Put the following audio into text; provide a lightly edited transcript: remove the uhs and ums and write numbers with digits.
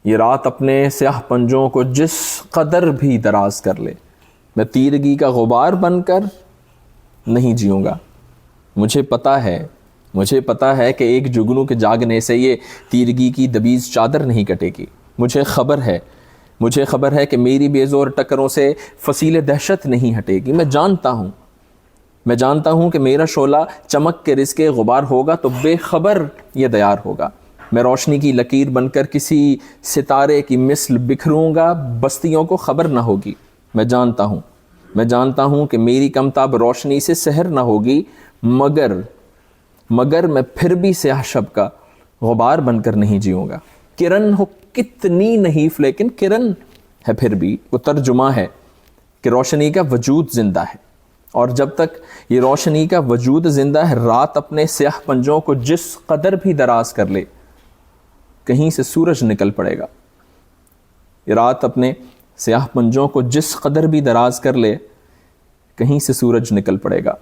یہ رات اپنے سیاہ پنجوں کو جس قدر بھی دراز کر لے، میں تیرگی کا غبار بن کر نہیں جیوں گا۔ مجھے پتہ ہے کہ ایک جگنو کے جاگنے سے یہ تیرگی کی دبیز چادر نہیں کٹے گی۔ مجھے خبر ہے کہ میری بے زور ٹکروں سے فصیل دہشت نہیں ہٹے گی۔ میں جانتا ہوں کہ میرا شعلہ چمک کے رزق غبار ہوگا تو بے خبر یہ دیار ہوگا۔ میں روشنی کی لکیر بن کر کسی ستارے کی مثل بکھروں گا، بستیوں کو خبر نہ ہوگی۔ میں جانتا ہوں کہ میری کمتاب روشنی سے سحر نہ ہوگی، مگر میں پھر بھی سیاہ شب کا غبار بن کر نہیں جیوں گا۔ کرن ہو کتنی نحیف لیکن کرن ہے پھر بھی، وہ ترجمہ ہے کہ روشنی کا وجود زندہ ہے، اور جب تک یہ روشنی کا وجود زندہ ہے، رات اپنے سیاہ پنجوں کو جس قدر بھی دراز کر لے کہیں سے سورج نکل پڑے گا۔ یہ رات اپنے سیاہ پنجوں کو جس قدر بھی دراز کر لے کہیں سے سورج نکل پڑے گا۔